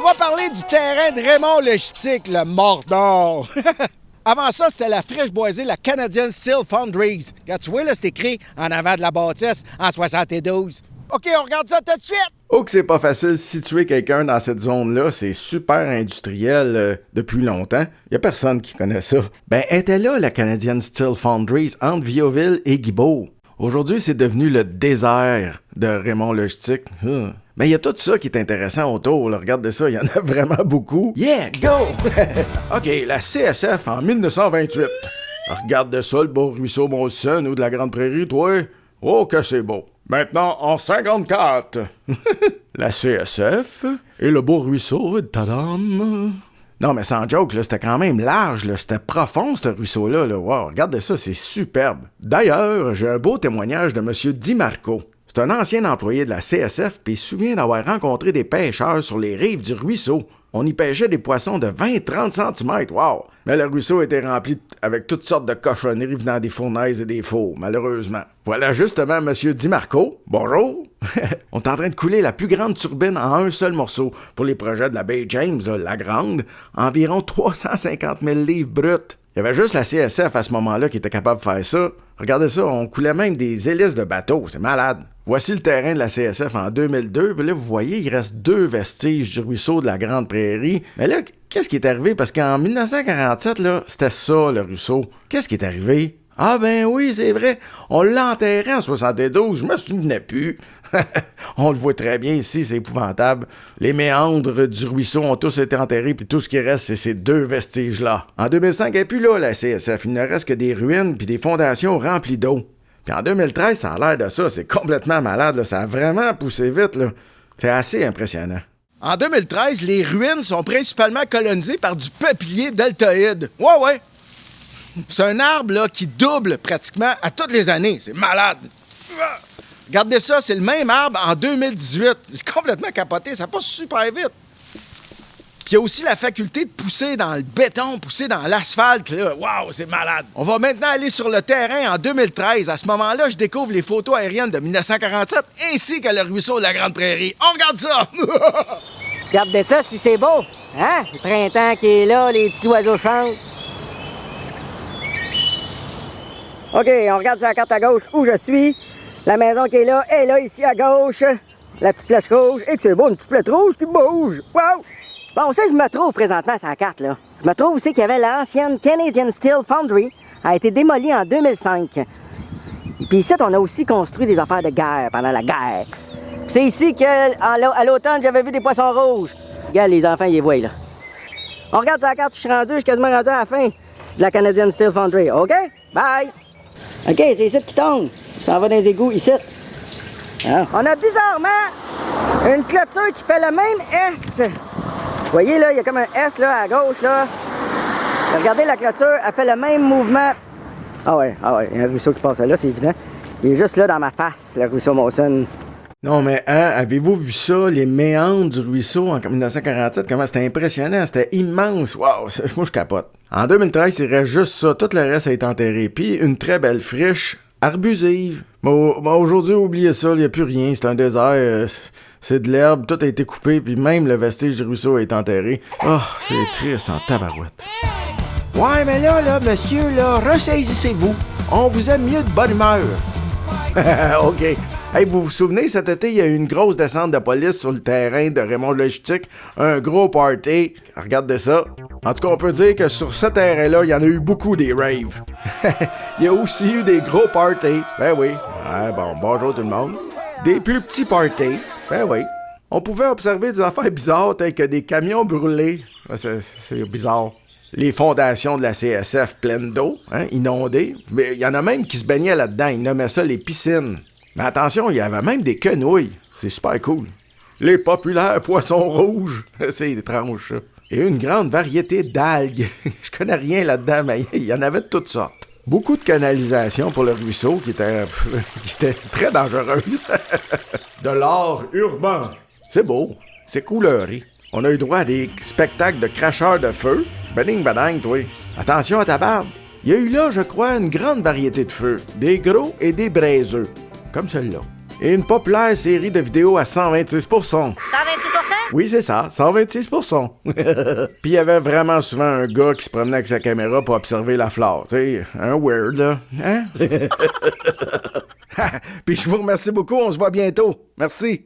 va parler du terrain de Raymond Logistique, le Mordor. Avant ça, c'était la friche boisée, la Canadian Steel Foundries. Quand tu vois, là, c'est écrit en avant de la bâtisse en 72. OK, on regarde ça tout de suite. Oh que c'est pas facile de situer quelqu'un dans cette zone-là, c'est super industriel depuis longtemps. Y a personne qui connaît ça. Ben, était là la Canadian Steel Foundries entre Viauville et Guibault. Aujourd'hui, c'est devenu le désert de Raymond Logistique. Mais il y a tout ça qui est intéressant autour. Là. Regardez ça, il y en a vraiment beaucoup. Yeah, go! OK, la CSF en 1928. Regarde ça, le beau ruisseau Molson ou de la Grande Prairie, toi. Oh, que c'est beau. Maintenant, en 54, la CSF et le beau ruisseau, tadam! Non, mais sans joke, là, c'était quand même large, là, c'était profond, ce ruisseau-là. Là. Wow, regardez ça, c'est superbe. D'ailleurs, j'ai un beau témoignage de M. Di Marco. C'est un ancien employé de la CSF, puis il se souvient d'avoir rencontré des pêcheurs sur les rives du ruisseau. On y pêchait des poissons de 20-30 cm, wow! Mais le ruisseau était rempli avec toutes sortes de cochonneries venant des fournaises et des fours, malheureusement. Voilà justement M. Di Marco. Bonjour! On est en train de couler la plus grande turbine en un seul morceau pour les projets de la baie James, la grande, environ 350 000 livres bruts. Il y avait juste la CSF à ce moment-là qui était capable de faire ça. Regardez ça, on coulait même des hélices de bateaux, c'est malade. Voici le terrain de la CSF en 2002, puis là, vous voyez, il reste 2 vestiges du ruisseau de la Grande Prairie. Mais là, qu'est-ce qui est arrivé? Parce qu'en 1947, là, c'était ça, le ruisseau. Qu'est-ce qui est arrivé? Ah ben oui, c'est vrai, on l'a enterré en 72, je me souvenais plus. On le voit très bien ici, c'est épouvantable. Les méandres du ruisseau ont tous été enterrés, puis tout ce qui reste, c'est ces 2 vestiges-là. En 2005, elle n'est plus là, la CSF, il ne reste que des ruines puis des fondations remplies d'eau. Puis en 2013, ça a l'air de ça, c'est complètement malade, là. Ça a vraiment poussé vite, là. C'est assez impressionnant. En 2013, les ruines sont principalement colonisées par du peuplier deltoïde. Ouais. C'est un arbre là, qui double pratiquement à toutes les années. C'est malade. Regardez ça, c'est le même arbre en 2018. C'est complètement capoté, ça passe super vite. Puis il y a aussi la faculté de pousser dans le béton, pousser dans l'asphalte. Waouh, c'est malade. On va maintenant aller sur le terrain en 2013. À ce moment-là, je découvre les photos aériennes de 1947 ainsi que le ruisseau de la Grande Prairie. On regarde ça! Regardez ça si c'est beau. Hein? Le printemps qui est là, les petits oiseaux chantent. OK, on regarde sur la carte à gauche où je suis. La maison qui est là, ici à gauche. La petite flèche rouge. Et que c'est beau, une petite flèche rouge qui bouge. Wow! Bon, ça, je me trouve présentement sur la carte, là. Je me trouve aussi qu'il y avait l'ancienne Canadian Steel Foundry. Elle a été démolie en 2005. Puis ici, on a aussi construit des affaires de guerre pendant la guerre. C'est ici qu'à l'automne, j'avais vu des poissons rouges. Regarde, les enfants, ils les voient, là. On regarde sur la carte, je suis quasiment rendu à la fin de la Canadian Steel Foundry. OK? Bye! OK, c'est ici qui tombe. Ça va dans les égouts, ici. Ah. On a bizarrement une clôture qui fait le même S. Vous voyez, là, il y a comme un S, là, à gauche, là. Regardez la clôture, elle fait le même mouvement. Ah ouais, il y a un ruisseau qui passe là, c'est évident. Il est juste là dans ma face, le ruisseau Molson. Non, mais avez-vous vu ça, les méandres du ruisseau en 1947? Comment c'était impressionnant, c'était immense. Wow, moi je capote. En 2013, il reste juste ça, tout le reste a été enterré. Puis une très belle friche arbusive. Bon, aujourd'hui, oubliez ça, il n'y a plus rien, c'est un désert, c'est de l'herbe, tout a été coupé, puis même le vestige du ruisseau est enterré. Oh, c'est triste en tabarouette. Ouais, mais là, monsieur, là, ressaisissez-vous. On vous aime mieux de bonne humeur. OK. Hey, vous vous souvenez, cet été, il y a eu une grosse descente de police sur le terrain de Raymond Logistique. Un gros party. Regardez ça. En tout cas, on peut dire que sur ce terrain-là, il y en a eu beaucoup des raves. Il y a aussi eu des gros parties. Ben oui. Bonjour tout le monde. Des plus petits parties. Ben oui. On pouvait observer des affaires bizarres telles que des camions brûlés. C'est bizarre. Les fondations de la CSF pleines d'eau, inondées. Mais il y en a même qui se baignaient là-dedans. Ils nommaient ça les piscines. Mais attention, il y avait même des quenouilles. C'est super cool. Les populaires poissons rouges. C'est étrange, ça. Et une grande variété d'algues. Je connais rien là-dedans, mais il y en avait de toutes sortes. Beaucoup de canalisation pour le ruisseau qui était très dangereuse. De l'art urbain. C'est beau. C'est couleuré. On a eu droit à des spectacles de cracheurs de feu. Bading, badang, toi. Attention à ta barbe. Il y a eu là, je crois, une grande variété de feux. Des gros et des braiseux. Comme celui-là. Et une populaire série de vidéos à 126%. 126%? Oui, c'est ça, 126%. Puis il y avait vraiment souvent un gars qui se promenait avec sa caméra pour observer la flore. Tu sais, un weird, là. Hein? Puis je vous remercie beaucoup, on se voit bientôt. Merci.